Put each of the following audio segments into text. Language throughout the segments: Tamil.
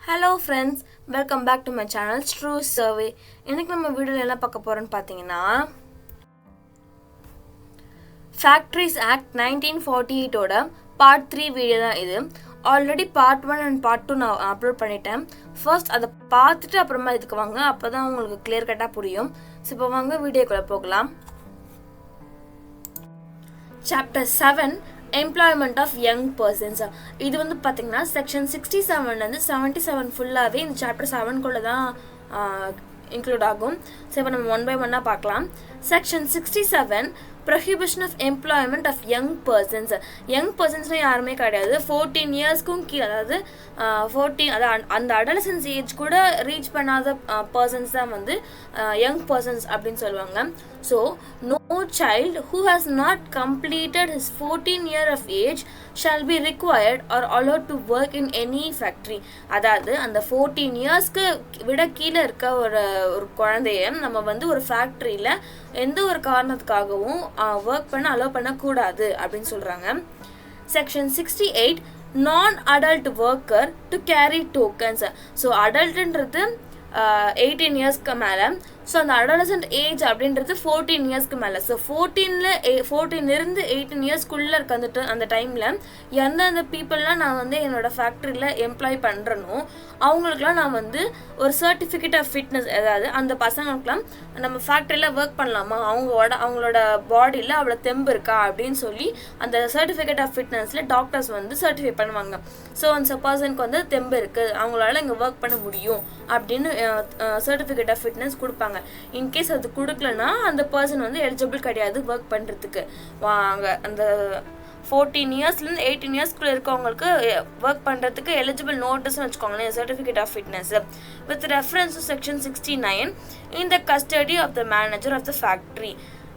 Hello friends, welcome back to my channel True Survey. இன்னைக்கு நம்ம வீடியோல என்ன பார்க்க போறோம்னு பாத்தீங்கன்னா Factories Act 1948 ஓட part 3 வீடியோ தான் இது. ஆல்ரெடி part 1 and part 2 நான் அப்லோட் பண்ணிட்டேன். ஃபர்ஸ்ட் அதை பார்த்துட்டு அப்புறமா இதுக்கு வாங்க, அப்பதான் உங்களுக்கு கிளியர் கட்டா புரியும். சோ இப்போ வாங்க வீடியோக்குள்ள போகலாம். Chapter 7 Employment of Young Persons. இது வந்து பாத்தீங்கன்னா செக்ஷன் 67 ல இருந்து 77 ஃபுல்லாவே இந்த சாப்டர் 7 குள்ள தான் இன்க்ளூட் ஆகும். சோ இப்போ நம்ம ஒன் பை ஒன்னா பார்க்கலாம். Section 67 Prohibition of Employment of Young Persons. Young persons யாருமே கிடையாது, 14 இயர்ஸ்க்கும் கீழே, அதாவது 14 அதாவது அந்த அடலசன்ஸ் ஏஜ் கூட ரீச் பண்ணாத பர்சன்ஸ் தான் வந்து யங் பர்சன்ஸ் அப்படின்னு சொல்லுவாங்க. So no child who has not completed his 14 year of age shall be required or allowed to work in any factory. அதாவது அந்த 14 இயர்ஸ்க்கு விட கீழே இருக்க ஒரு குழந்தைய நம்ம வந்து ஒரு ஃபேக்ட்ரியில் எந்த ஒரு காரணத்துக்காகவும் ஒர்க் பண்ண அலோவ் பண்ணக்கூடாது அப்படின்னு சொல்கிறாங்க. Section 68 non-adult worker to carry tokens. So அடல்ட்ன்றது 18 இயர்ஸ்க்கு மேலே, ஸோ அந்த அடாலசன்ட் ஏஜ் அப்படின்றது 14 இயர்ஸ்க்கு மேலே. ஸோ 14 இருந்து 18 இயர்ஸ்க்குள்ளே இருக்க அந்த டைமில் எந்தெந்த பீப்புளெலாம் நான் வந்து என்னோட ஃபேக்ட்ரியில் எம்ப்ளாய் பண்ணுறனோ அவங்களுக்குலாம் நான் வந்து ஒரு சர்டிஃபிகேட் ஆஃப் ஃபிட்னஸ், அதாவது அந்த பசங்களுக்குலாம் நம்ம ஃபேக்ட்ரியில் ஒர்க் பண்ணலாமா, அவங்களோட பாடியில் அவ்வளோ தெம்பு இருக்கா அப்படின்னு சொல்லி அந்த சர்டிஃபிகேட் ஆஃப் ஃபிட்னஸில் டாக்டர்ஸ் வந்து சர்டிஃபை பண்ணுவாங்க. ஸோ அந்த பர்சனுக்கு வந்து தெம்பு இருக்குது, அவங்களால இங்கே ஒர்க் பண்ண முடியும் அப்படின்னு சர்டிஃபிகேட் ஆஃப் ஃபிட்னஸ் கொடுப்பாங்க. இன்கேஸ் அது கொடுக்கலன்னா அந்த பர்சன் வந்து எலிஜிபிள் கிடையாது ஒர்க் பண்ணுறதுக்கு. வாங்க அந்த 14 இயர்ஸ்லேருந்து 18 இயர்ஸ்க்குள்ளே இருக்கவங்களுக்கு ஒர்க் பண்ணுறதுக்கு எலிஜிபிள் நோட்டீஸ்னு வச்சுக்கோங்களேன், certificate of fitness with reference to section 69 in the custody of the manager of the factory.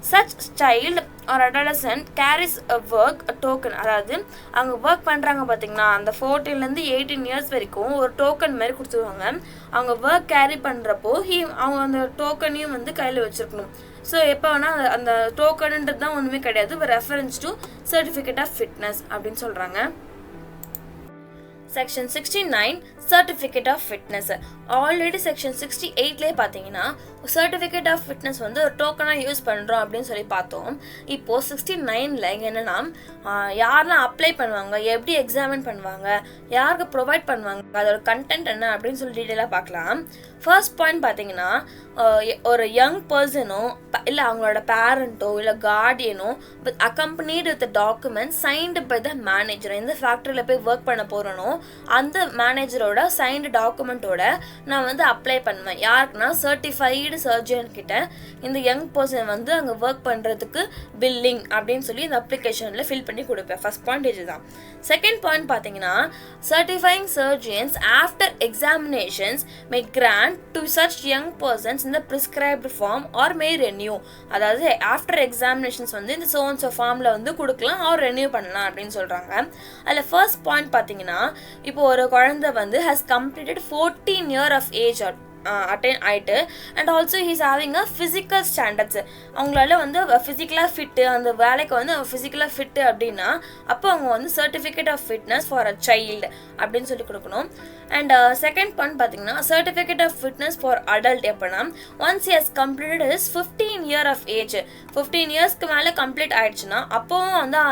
Such child or adolescent carries a work a token. அதாவது அவங்க ஒர்க் பண்ணுறாங்க பார்த்தீங்கன்னா அந்த 14லேருந்து 18 இயர்ஸ் வரைக்கும் ஒரு டோக்கன் மாதிரி கொடுத்துருவாங்க. அவங்க ஒர்க் கேரி பண்ணுறப்போ அவங்க அந்த டோக்கனையும் வந்து கையில் வச்சுருக்கணும். ஸோ எப்போ வேணால் அந்த டோக்கனுன்றது தான் ஒன்றுமே கிடையாது, reference to certificate of fitness அப்படின்னு சொல்கிறாங்க. Section 69 certificate of fitness. Already section 68லேயே பார்த்தீங்கன்னா சர்டிஃபிகேட் ஆஃப் ஃபிட்னஸ் வந்து ஒரு டோக்கனாக யூஸ் பண்ணுறோம் அப்படின்னு சொல்லி பார்த்தோம். இப்போது 69ல் என்னென்னா யாரெல்லாம் அப்ளை பண்ணுவாங்க, எப்படி எக்ஸாமின் பண்ணுவாங்க, யாருக்கு ப்ரொவைட் பண்ணுவாங்க, அதோட கண்டென்ட் என்ன அப்படின்னு சொல்லி டீட்டெயிலாக பார்க்கலாம். ஃபர்ஸ்ட் பாயிண்ட் பார்த்தீங்கன்னா ஒரு யங் பர்சனோ இல்லை அவங்களோட பேரண்ட்டோ இல்லை கார்டியனோ with accompanied with document signed by the manager. எந்த ஃபேக்ட்ரியில் போய் ஒர்க் பண்ண போகிறனோ அந்த மேனேஜரோட சைன்டு டாக்குமெண்ட்டோட நான் வந்து அப்ளை பண்ணுவேன். யாருக்குன்னா சர்டிஃபைடு சர்ஜன் கிட்ட இந்த யங் பர்சன் வந்து அங்கே ஒர்க் பண்ணுறதுக்கு பில்லிங் அப்படின்னு சொல்லி இந்த அப்ளிகேஷனில் ஃபில் பண்ணி கொடுப்பேன். ஃபர்ஸ்ட் பாயிண்ட் இதுதான். செகண்ட் பாயிண்ட் பார்த்தீங்கன்னா certifying surgeons after examinations may grant to such young persons in the prescribed form or may renew. அதாவது ஆஃப்டர் எக்ஸாமினேஷன்ஸ் வந்து இந்த சோ ஃபார்மில் வந்து கொடுக்கலாம் ஆர் ரெனியூ பண்ணலாம் அப்படின்னு சொல்கிறாங்க. அதில் ஃபர்ஸ்ட் பாயிண்ட் பார்த்தீங்கன்னா இப்போ ஒரு குழந்தை வந்து has completed 14 year of age attain ஆகிட்டு and also he's having a physical standards. அவங்களால வந்து ஃபிசிக்கலாக ஃபிட்டு, அந்த வேலைக்கு வந்து ஃபிசிக்கலாக ஃபிட்டு அப்படின்னா அப்போ அவங்க வந்து certificate of fitness for a child அப்படின்னு சொல்லி கொடுக்கணும். அண்ட் செகண்ட் பாயிண்ட் பார்த்தீங்கன்னா certificate of fitness for adult எப்போனா once he has completed is 15 year of age, 15 இயர்ஸ்க்கு மேலே கம்ப்ளீட் ஆயிடுச்சுன்னா அப்போவும் வந்து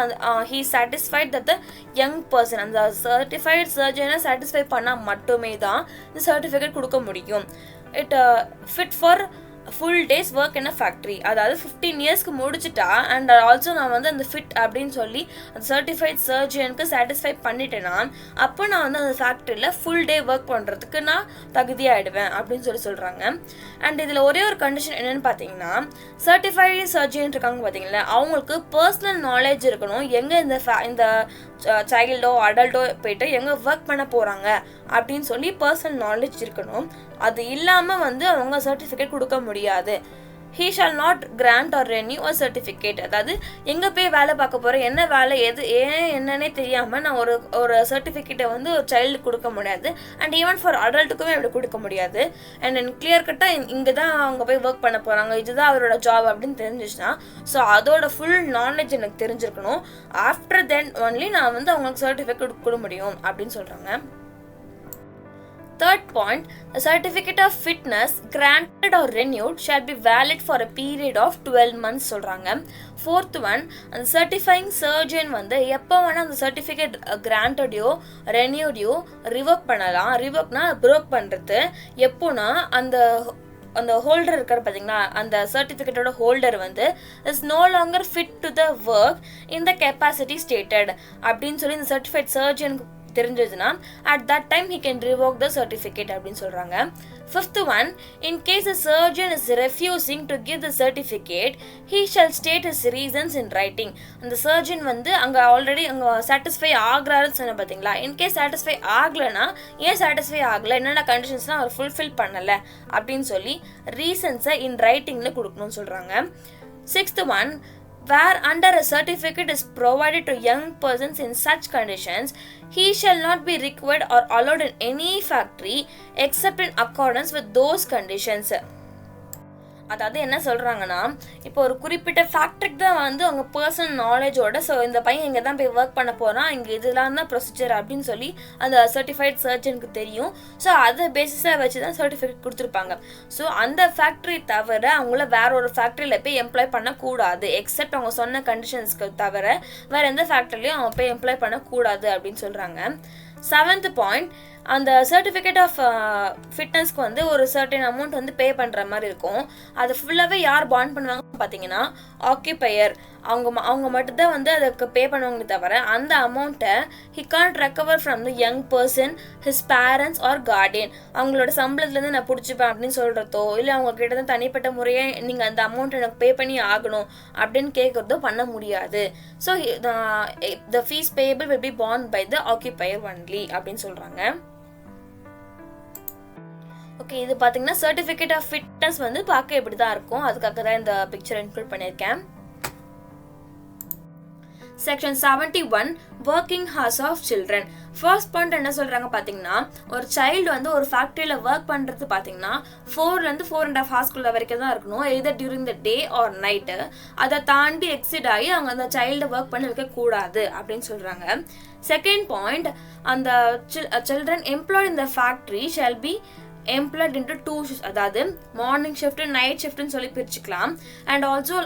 he satisfied that the young person, அந்த சர்டிஃபைட் சர்ஜனை சாட்டிஸ்ஃபை பண்ணால் மட்டுமே தான் இந்த சர்டிஃபிகேட் கொடுக்க முடியும். It fit for full days work in a factory. அதாவது 15 இயர்ஸ்க்கு முடிச்சுட்டா அண்ட் ஆல்சோ நான் வந்து அந்த ஃபிட் அப்படின்னு சொல்லி அந்த சர்டிஃபைட் சர்ஜனுக்கு சாட்டிஸ்ஃபை பண்ணிட்டேன்னா அப்போ நான் வந்து அந்த ஃபேக்ட்ரியில் ஃபுல் டே ஒர்க் பண்ணுறதுக்கு நான் தகுதியாகிடுவேன் அப்படின்னு சொல்கிறாங்க. அண்ட் இதில் ஒரே ஒரு கண்டிஷன் என்னென்னு பார்த்தீங்கன்னா சர்டிஃபைடு சர்ஜன் இருக்காங்க பார்த்தீங்களா, அவங்களுக்கு பர்சனல் நாலேஜ் இருக்கணும், எங்கே இந்த சைல்டோ அடல்ட்டோ போயிட்டு எங்கே ஒர்க் பண்ண போகிறாங்க அப்படின்னு சொல்லி பர்சனல் நாலேஜ் இருக்கணும். அது இல்லாமல் வந்து அவங்க சர்டிஃபிகேட் கொடுக்க முடியாது. he shall not grant or renew a certificate. அதாவது எங்கே போய் வேலை பார்க்க போகிறேன், என்ன வேலை, எது என்னன்னே தெரியாமல் நான் ஒரு சர்டிஃபிகேட்டை வந்து ஒரு சைல்டு கொடுக்க முடியாது. அண்ட் ஈவன் ஃபார் அடல்ட்டுக்குமே அப்படி கொடுக்க முடியாது. அண்ட் எனக்கு கிளியர் கட்டாக இங்கே தான் அவங்க போய் ஒர்க் பண்ண போகிறாங்க, இதுதான் அவரோட ஜாப் அப்படின்னு தெரிஞ்சிச்சுன்னா ஸோ அதோட ஃபுல் நாலேஜ் எனக்கு தெரிஞ்சிருக்கணும். ஆஃப்டர் தென் ஒன்லி நான் வந்து அவங்களுக்கு சர்டிஃபிகேட் கொடுக்க முடியும் அப்படின்னு சொல்கிறாங்க. Third point, a certificate of fitness granted or renewed shall be valid for a period of 12 months சொல்றாங்க. Fourth one, அந்த certifying surgeon வந்து எப்போ வேணா அந்த certificate granted-யோ renewed-யோ revoke பண்ணலாம். revokeனா broke பண்ணுறது. எப்போனா அந்த ஹோல்டர் இருக்கார் பார்த்தீங்களா, அந்த சர்டிஃபிகேட்டோட ஹோல்டர் வந்து is no longer fit to the work in the capacity stated அப்படின்னு சொல்லி இந்த சர்டிஃபைட் சர்ஜனுக்கு தெரிஞ்சதுன்னா at that time he can revoke the certificate அப்படின்னு சொல்கிறாங்க. Fifth one, in case a surgeon is refusing to give the certificate, he shall state his reasons in writing. அந்த சர்ஜன் வந்து அங்கே ஆல்ரெடி அங்கே சாட்டிஸ்ஃபை ஆகிறாருன்னு சொன்ன பார்த்தீங்களா, இன்கேஸ் சாட்டிஸ்ஃபை ஆகலைன்னா ஏன் சாட்டிஸ்ஃபை ஆகலை, என்னென்ன கண்டிஷன்ஸ்லாம் அவர் ஃபுல்ஃபில் பண்ணலை அப்படின்னு சொல்லி ரீசன்ஸை இன் ரைட்டிங்கில் கொடுக்கணும்னு சொல்கிறாங்க. Sixth one, where under a certificate is provided to young persons in such conditions, he shall not be required or allowed in any factory except in accordance with those conditions. அதாவது என்ன சொல்கிறாங்கன்னா, இப்போ ஒரு குறிப்பிட்ட ஃபேக்ட்ரிக்கு தான் வந்து அவங்க பர்சனல் நாலேஜோட ஸோ இந்த பையன் இங்கே தான் போய் ஒர்க் பண்ண போகிறான், இங்கே இதெல்லாம் தான் ப்ரொசீஜர் அப்படின்னு சொல்லி அந்த சர்டிஃபைட் சர்ஜனுக்கு தெரியும். ஸோ அதை பேசிஸாக வச்சு தான் சர்டிஃபிகேட் கொடுத்துருப்பாங்க. ஸோ அந்த ஃபேக்ட்ரி தவிர அவங்கள வேற ஒரு ஃபேக்ட்ரியில் போய் எம்ப்ளாய் பண்ணக்கூடாது, எக்ஸப்ட் அவங்க சொன்ன கண்டிஷன்ஸ்க்கு தவிர வேறு எந்த ஃபேக்ட்ரிலையும் அவங்க போய் எம்ப்ளாய் பண்ணக்கூடாது அப்படின்னு சொல்கிறாங்க. செவன்த் பாயிண்ட், அந்த சர்டிஃபிகேட் ஆஃப் ஃபிட்னஸ்க்கு வந்து ஒரு சர்டன் அமௌண்ட் வந்து பே பண்ணுற மாதிரி இருக்கும். அது ஃபுல்லாகவே யார் பாண்ட் பண்ணுவாங்கன்னு பார்த்தீங்கன்னா ஆக்கியூபையர், அவங்க மட்டும்தான் வந்து அதுக்கு பே பண்ணுவாங்க தவிர அந்த அமௌண்ட்டை he can't recover from the young person, his parents R Guardian. அவங்களோட சம்பளத்துலேருந்து நான் பிடிச்சிப்பேன் அப்படின்னு சொல்கிறதோ இல்லை அவங்க கிட்ட தான் தனிப்பட்ட முறையே நீங்கள் அந்த அமௌண்ட் எனக்கு பே பண்ணி ஆகணும் அப்படின்னு கேட்குறதோ பண்ண முடியாது. So the fees payable will be பாண்ட் பை த ஆக்கியூபையர் ஒன்லி அப்படின்னு சொல்கிறாங்க. ஓகே, இது பார்த்தீங்கன்னா சர்டிஃபிகேட் ஆஃப் ஃபிட்னஸ் வந்து பார்க்க இப்படி தான் இருக்கும். அதுக்காக தான் இந்த பிக்சர் இன்க்ளூட் பண்ணியிருக்கேன். Section 71, working hours of children. First point என்ன சொல்கிறாங்க பார்த்தீங்கன்னா, ஒரு சைல்டு வந்து ஒரு ஃபேக்ட்ரியில் ஒர்க் பண்ணுறது பார்த்தீங்கன்னா 4 to 4.5 hours வரைக்கும் தான் இருக்கணும், either during the day or night. அதை தாண்டி எக்ஸிட் ஆகி அவங்க அந்த சைல்டை ஒர்க் பண்ண வைக்கக்கூடாது அப்படின்னு சொல்கிறாங்க. செகண்ட் பாயிண்ட், அந்த children employed in the factory shall be employed into 2 shifts, அதாவது மார்னிங் ஷிஃப்ட் நைட் ஷிஃப்ட்னு சொல்லி பிரிச்சுக்கலாம். அண்ட் ஆல்சோ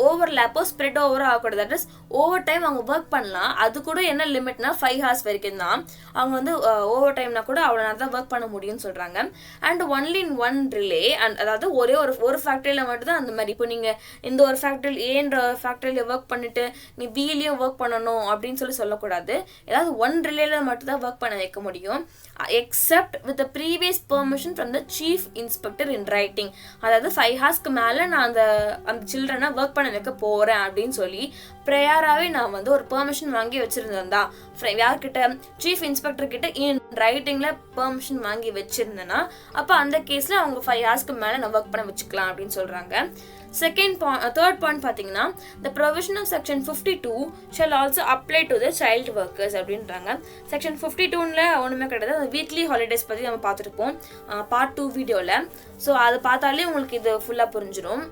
ஓவர்லேப்போ ஸ்ப்ரெட் ஓவராக ஆகக்கூடாது. தட் இஸ் ஓவர் டைம் அவங்க ஒர்க் பண்ணலாம். அது கூட என்ன லிமிட்னா 5 hours வரைக்கும் தான். அவங்க வந்து ஓவர் டைம்னா கூட அவ்வளோ நேரம் தான் ஒர்க் பண்ண முடியும்னு சொல்கிறாங்க. And only in one relay, and அதாவது ஒரு ஃபேக்ட்ரியில் மட்டும்தான் அந்த மாதிரி. இப்போ நீங்கள் இந்த ஒரு ஃபேக்ட்ரியில் ஏன்ற ஃபேக்ட்ரியில் ஒர்க் பண்ணிட்டு நீ பிலையும் ஒர்க் பண்ணணும் அப்படின்னு சொல்லக்கூடாது. ஏதாவது ஒன் ரிலேல மட்டும்தான் ஒர்க் பண்ண வைக்க முடியும். Accept with the previous permission from the chief inspector in writing. அதாவது 5 hours மேலே நான் அந்த சில்ட்ரனை ஒர்க் பண்ண வைக்க போகிறேன் அப்படின்னு சொல்லி ப்ரேயராகவே நான் வந்து ஒரு பெர்மிஷன் வாங்கி வச்சுருந்தேன் தான். யார்கிட்ட, சீஃப் இன்ஸ்பெக்டர் கிட்ட இன் ரைட்டிங்கில் பெர்மிஷன் வாங்கி வச்சுருந்தேன்னா அப்போ அந்த கேஸில் அவங்க 5 hours மேலே நான் ஒர்க் பண்ண வச்சுக்கலாம் அப்படின்னு சொல்கிறாங்க. தேர்ட் பாயிண்ட் பார்த்தீங்கன்னா, the provision of section 52 shall also apply to the child workers அப்படின்றாங்க. செக்ஷன் 52ல ஒன்றுமே கிடையாது. அந்த வீக்லி ஹாலிடேஸ் பற்றி நம்ம பார்த்துருப்போம் பார்ட் 2 வீடியோவில். ஸோ அதை பார்த்தாலே உங்களுக்கு இது ஃபுல்லாக புரிஞ்சிடும்.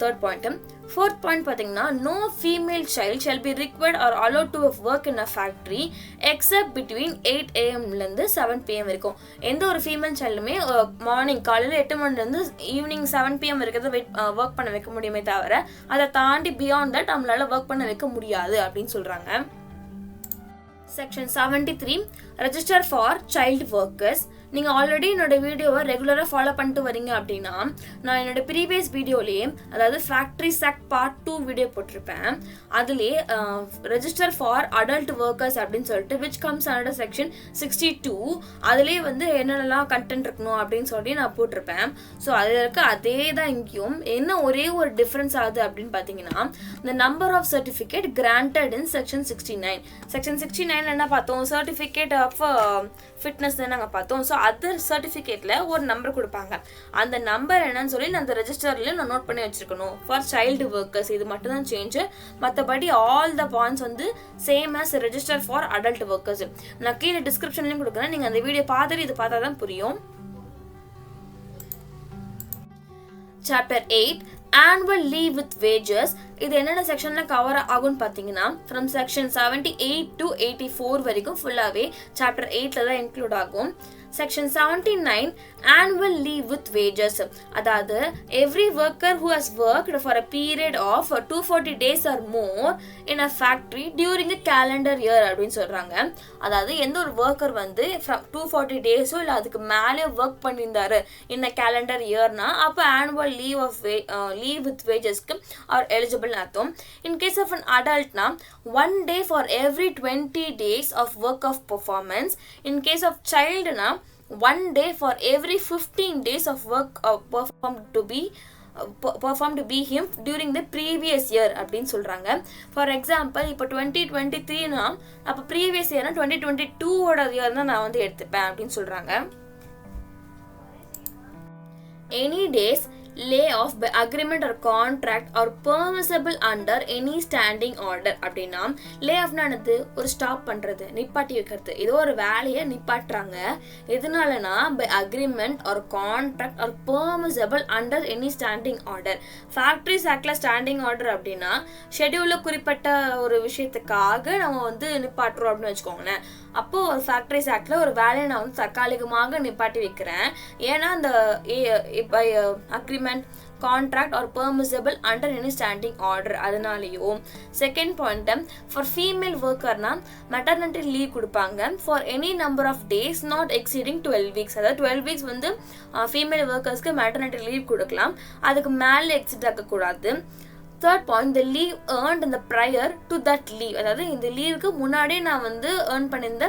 Third point. ஃபோர்த் பாயிண்ட் பார்த்தீங்கன்னா, no female child shall be required or allowed to work in a factory except between 8 AM லேருந்து 7 PM வரைக்கும். எந்த ஒரு ஃபீமேல் சைல்டுமே மார்னிங் காலையில் 8 மணிலேருந்து ஈவினிங் 7 PM வரைக்கும் ஒர்க் பண்ண வைக்க முடியுமே தவிர அதை தாண்டி பியாண்ட் தட் நம்மளால ஒர்க் பண்ண வைக்க முடியாது அப்படின்னு சொல்கிறாங்க. Section 73, register for child workers. நீங்கள் ஆல்ரெடி என்னோட வீடியோவை ரெகுலராக ஃபாலோ பண்ணிட்டு வரீங்க அப்படின்னா நான் என்னோட ப்ரீவியஸ் வீடியோலேயே, அதாவது ஃபேக்ட்ரி செக்ட் பார்ட் 2 வீடியோ போட்டிருப்பேன். அதுலேயே ரெஜிஸ்டர் ஃபார் அடல்ட் ஒர்க்கர்ஸ் அப்படின்னு சொல்லிட்டு விச் கம்ஸ் அண்டர் செக்ஷன் 62 அதுலேயே வந்து என்னென்னலாம் கண்டென்ட் இருக்கணும் அப்படின்னு சொல்லி நான் போட்டிருப்பேன். ஸோ அதில் இருக்க அதே தான் இங்கேயும். என்ன ஒரே ஒரு டிஃப்ரென்ஸ் ஆகுது அப்படின்னு பார்த்தீங்கன்னா, the number of certificate granted in section 69. Section 69 என்ன பார்த்தோம், சர்டிஃபிகேட் ஆஃப் ஃபிட்னஸ் தான் நாங்கள் பார்த்தோம். ஸோ அதர் சர்டிஃபிகேட்டில் ஒரு நம்பர் கொடுப்பாங்க. அந்த நம்பர் என்னன்னு சொல்லி நான் அந்த ரெஜிஸ்டர்லேயே நான் நோட் பண்ணி வச்சுருக்கணும். ஃபார் சைல்டு ஒர்க்கர்ஸ் இது மட்டும் தான் சேஞ்சு. மற்றபடி ஆல் த பாயிண்ட்ஸ் வந்து same as register for adult workers. நான் கீழே டிஸ்கிரிப்ஷன்லேயும் கொடுக்குறேன். நீங்கள் அந்த வீடியோ பார்த்துட்டு இது பார்த்தா தான் புரியும். Chapter 8, annual leave with wages. இது என்னென்ன செக்ஷனில் கவர் ஆகும்னு பார்த்தீங்கன்னா, ஃப்ரம் செக்ஷன் 78 to 84 வரைக்கும் ஃபுல்லாகவே சாப்டர் 8ல தான் இன்க்ளூட் ஆகும். Section 79 annual leave with wages. அதாவது every worker who has worked for a period of 240 days or more in a factory during a calendar year அப்படின்னு சொல்றாங்க. அதாவது எந்த ஒரு ஒர்க்கர் வந்து 240 டேஸோ இல்லை அதுக்கு மேலே ஒர்க் பண்ணியிருந்தாரு in a calendar yearனா அப்போ annual leave with wagesக்கு our eligible அர்த்தம். In case of an adultனா 1 day for every 20 days of work of performance. In case of childனா 1 day for every 15 days of work performed to be him during the previous year அப்படின்னு சொல்றாங்க. ஃபார் எக்ஸாம்பிள் இப்போ 2023னா அப்போ ப்ரீவியஸ் இயர்னா 2022ஓட இயர் தான் நான் வந்து எடுத்துப்பேன் அப்படின்னு சொல்றாங்க. Any days lay off by agreement or contract or permissible under any standing order அப்படின்னா லே ஆஃப்னா என்னது ஒரு ஸ்டாப் பண்ணுறது நிப்பாட்டி வைக்கிறது ஏதோ ஒரு வேலையை நிப்பாட்டுறாங்க எதனாலனா பை அக்ரிமெண்ட் ஒரு கான்ட்ராக்ட் ஒரு permissible under any standing order. Factories ஆக்ட்ல ஸ்டாண்டிங் ஆர்டர் அப்படின்னா ஷெடியூலில் குறிப்பிட்ட ஒரு விஷயத்துக்காக நம்ம வந்து நிப்பாட்டுறோம் அப்படின்னு வச்சுக்கோங்களேன். அப்போ ஒரு ஃபேக்ட்ரிஸ் ஆக்ட்ல ஒரு வேலையை நான் வந்து தற்காலிகமாக நிப்பாட்டி வைக்கிறேன் ஏன்னா அந்த by agreement contract or permissible under any standing order அதனாலயோ. செகண்ட் பாயிண்ட் ஃபார் ஃபீமேல் ஒர்க்கர்னா மெட்டர்னிட்டி லீவ் கொடுப்பாங்க for any number of days not exceeding 12 weeks. அதாவது 12 வீக்ஸ் வந்து ஃபீமேல் ஒர்க்கர்ஸ்க்கு மெட்டர்னிட்டி லீவ் கொடுக்கலாம் அதுக்கு மேலே எக்ஸிட் ஆகக்கூடாது. Third point the leave earned in the prior to that leave. அதாவது இந்த லீவுக்கு முன்னாடியே நான் வந்து ஏர்ன் பண்ணியிருந்த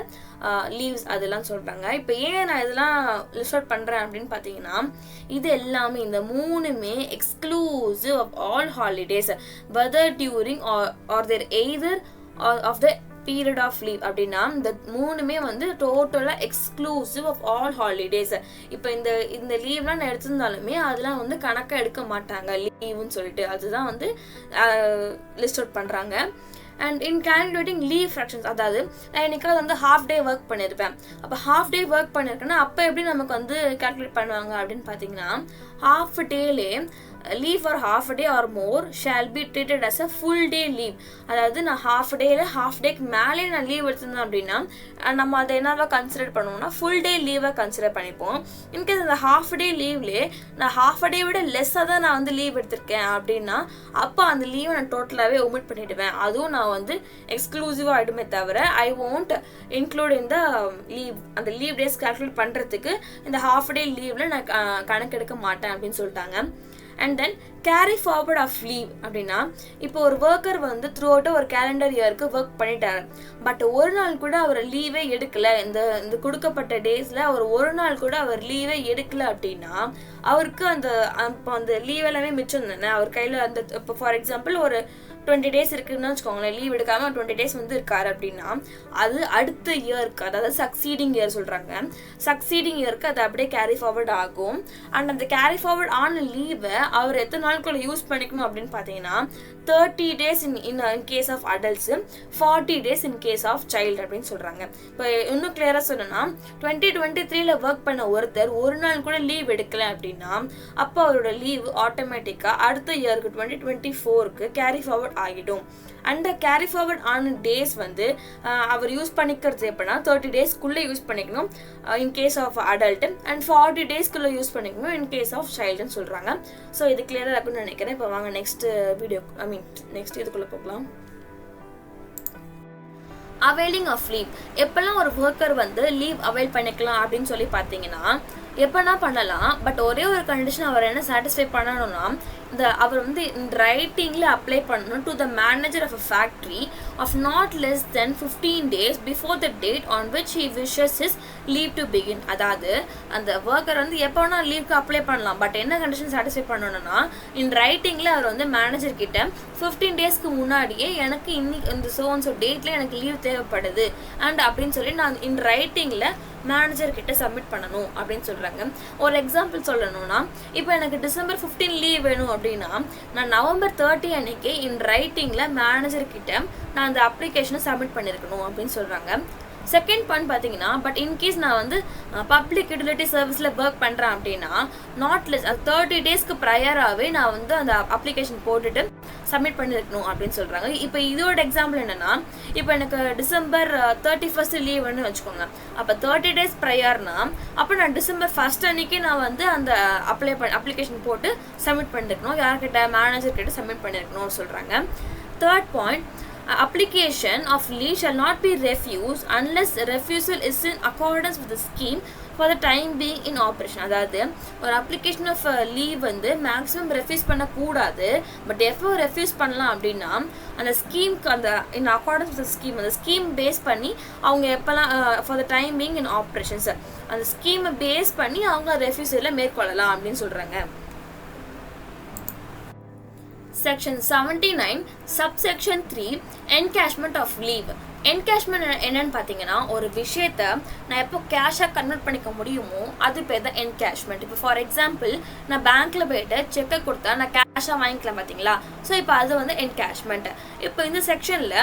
லீவ்ஸ் அதெல்லாம் சொல்கிறாங்க. இப்போ ஏன் நான் இதெல்லாம் லிஸ்ட் அவுட் பண்ணுறேன் அப்படின்னு பார்த்தீங்கன்னா இது எல்லாமே இந்த மூணுமே exclusive of all holidays whether during or there either of the period of leave அப்படின்னா இந்த மூணுமே வந்து டோட்டலாக எக்ஸ்க்ளூசிவ் ஆஃப் ஆல் ஹாலிடேஸ். இப்போ இந்த லீவ்லாம் நான் எடுத்திருந்தாலுமே அதெல்லாம் வந்து கணக்காக எடுக்க மாட்டாங்க லீவுன்னு சொல்லிட்டு அதுதான் வந்து லிஸ்ட் அவுட் பண்ணுறாங்க. And in calculating leave fractions அதாவது நான் என்னைக்காவது வந்து ஹாஃப் டே ஒர்க் பண்ணியிருப்பேன். அப்போ ஹாஃப் டே ஒர்க் பண்ணியிருக்கேன்னா அப்போ எப்படி நமக்கு வந்து கால்குலேட் பண்ணுவாங்க அப்படின்னு பார்த்தீங்கன்னா half டேலே leave for half a day or more shall be treated as a full day leave. அதாவது நான் ஹாஃப் டேக்கு மேலே நான் லீவ் எடுத்திருந்தேன் அப்படின்னா நம்ம அதை என்னவா கன்சிடர் பண்ணுவோம்னா ஃபுல் டே லீவை கன்சிடர் பண்ணிப்போம். இன்கேஸ் அந்த ஹாஃப் டே லீவ்லேயே நான் ஹாஃப் டே விட லெஸ்ஸாக தான் நான் வந்து லீவ் எடுத்திருக்கேன் அப்படின்னா அப்போ அந்த லீவை நான் டோட்டலாகவே ஒமிட் பண்ணிவிடுவேன். அதுவும் நான் வந்து எக்ஸ்க்ளூசிவாக ஆகிடுமே தவிர ஐ won't include in the leave அந்த லீவ் டேஸ் கால்குலேட் பண்ணுறதுக்கு இந்த ஹாஃப் டே லீவில் நான் கணக்கெடுக்க மாட்டேன் அப்படின்னு சொல்லிட்டாங்க. And then carry forward of leave அப்படின்னா இப்போ ஒரு ஒர்க்கர் வந்து த்ரூ அவுட்டாக ஒரு கேலண்டர் இயருக்கு ஒர்க் பண்ணிட்டாரு பட் ஒரு நாள் கூட அவர் லீவே எடுக்கலை இந்த கொடுக்கப்பட்ட டேஸில் அவர் ஒரு நாள் கூட அவர் லீவே எடுக்கலை அப்படின்னா அவருக்கு அந்த லீவ் எல்லாமே மிச்சம் தானே அவர் கையில் அந்த இப்போ ஃபார் எக்ஸாம்பிள் ஒரு 20 டேஸ் இருக்குன்னு வச்சுக்கோங்களேன் லீவ் எடுக்காமல் 20 டேஸ் வந்து இருக்காரு அப்படின்னா அது அடுத்த இயருக்கு அதாவது சக்சீடிங் இயர் சொல்கிறாங்க சக்சீடிங் இயருக்கு அது அப்படியே கேரி ஃபார்வர்ட் ஆகும். அண்ட் அந்த கேரி ஃபார்வர்ட் ஆன லீவை அவர் எத்தனை நாளுக்குள்ள யூஸ் பண்ணிக்கணும் அப்படின்னு பார்த்தீங்கன்னா 30 days in case of adults 40 days in case of child அப்படின்னு சொல்கிறாங்க. இப்போ இன்னும் கிளியராக சொல்லணும்னா 2023ல ஒர்க் பண்ண ஒருத்தர் ஒரு நாள் கூட லீவ் எடுக்கலை அப்படின்னா அப்போ அவரோட லீவ் ஆட்டோமேட்டிக்காக அடுத்த இயருக்கு 2024க்கு கேரி ஃபார்வர்ட் ஆகிடும். அண்ட் கேரி ஃபார்வர்ட் ஆன டேஸ் வந்து அவர் யூஸ் பண்ணிக்கிறது எப்படின்னா 30 டேஸ்க்குள்ளே யூஸ் பண்ணிக்கணும் in case of adult and 40 டேஸ்க்குள்ளே யூஸ் பண்ணிக்கணும் இன் கேஸ் ஆஃப் சைல்டுன்னு சொல்கிறாங்க. ஸோ இது கிளியராக இருக்குன்னு நினைக்கிறேன். இப்போ வாங்க நெக்ஸ்ட் நெக்ஸ்ட் இதுக்குள்ளே போகலாம். அவைலிங் ஆஃப் லீவ் எப்பெல்லாம் ஒரு ஒர்க்கர் வந்து லீவ் அவைல் பண்ணிக்கலாம் அப்படின்னு சொல்லி பார்த்தீங்கன்னா எப்போனா பண்ணலாம். பட் ஒரே ஒரு கண்டிஷன் அவர் என்ன சாட்டிஸ்ஃபை பண்ணணும்னா அவர் வந்து ரைட்டிங்கில் அப்ளை பண்ணணும் to the manager of a factory of not less than 15 days before the date on which he wishes his leave to begin. அதாவது அந்த ஒர்க்கர் வந்து எப்போ வேணா லீவுக்கு அப்ளை பண்ணலாம் பட் என்ன கண்டிஷன் சாட்டிஸ்ஃபை பண்ணணும்னா இன் ரைட்டிங்கில் அவர் வந்து மேனேஜர் கிட்ட 15 டேஸ்க்கு முன்னாடியே எனக்கு இன்னைக்கு இந்த ஸோ டேட்டில் எனக்கு லீவ் தேவைப்படுது அண்ட் அப்படின்னு சொல்லி நான் இன் ரைட்டிங்கில் மேனேஜர் கிட்ட சப்மிட் பண்ணணும் அப்படின்னு சொல்கிறாங்க. ஒரு எக்ஸாம்பிள் சொல்லணும்னா இப்போ எனக்கு டிசம்பர் 15 லீவ் வேணும் அப்படின்னா நான் நவம்பர் 30 அன்னைக்கு இன் ரைட்டிங்கில் மேனேஜர் கிட்ட நான் அந்த அப்ளிகேஷனை சப்மிட் பண்ணியிருக்கணும் அப்படின்னு சொல்கிறாங்க. செகண்ட் பாயிண்ட் பார்த்தீங்கன்னா பட் இன்கேஸ் நான் வந்து பப்ளிக் யூட்டிலிட்டி சர்வீஸில் ஒர்க் பண்ணுறேன் அப்படின்னா நாட் லெஸ் 30 டேஸ்க்கு ப்ரையராகவே நான் வந்து அந்த அப்ளிகேஷன் போட்டுட்டு சப்மிட் பண்ணியிருக்கணும் அப்படின்னு சொல்கிறாங்க. இப்போ இதோட எக்ஸாம்பிள் என்னென்னா, இப்போ எனக்கு டிசம்பர் 31 லீவுன்னு வச்சுக்கோங்க. அப்போ 30 days ப்ரையர்னா அப்போ நான் டிசம்பர் 1 அன்னைக்கு நான் வந்து அந்த அப்ளிகேஷன் போட்டு சப்மிட் பண்ணியிருக்கணும். யார்கிட்ட? மேனேஜர் கிட்ட சப்மிட் பண்ணியிருக்கணும்னு சொல்கிறாங்க. Third point, application of leave shall not be refused unless refusal is in accordance with the scheme for the time being in operation. அதாவது ஒரு அப்ளிகேஷன் ஆஃப் லீவ் வந்து மேக்ஸிமம் ரெஃப்யூஸ் பண்ணக்கூடாது. பட் எப்போ ரெஃப்யூஸ் பண்ணலாம் அப்படின்னா அந்த ஸ்கீம்க்கு அந்த இன் அக்கார்டன்ஸ் வித் ஸ்கீம், அந்த ஸ்கீம் பேஸ் பண்ணி அவங்க எப்போல்லாம் for the time being in operations அந்த ஸ்கீமை பேஸ் பண்ணி அவங்க ரெஃப்யூஸில் மேற்கொள்ளலாம் அப்படின்னு சொல்கிறாங்க. Section 79 subsection 3 encashment of leave. Encashment என்னன்னு பார்த்தீங்கன்னா, ஒரு விஷயத்த நான் எப்போ கேஷாக கன்வெர்ட் பண்ணிக்க முடியுமோ அது பேர் தான் என்கேஷ்மெண்ட். இப்போ ஃபார் எக்ஸாம்பிள் நான் பேங்க்கில் போய்ட்டு செக்கை கொடுத்தா நான் கேஷாக வாங்கிக்கலாம் பார்த்தீங்களா. ஸோ இப்போ அது வந்து என்கேஷ்மெண்ட். இப்போ இந்த செக்ஷனில்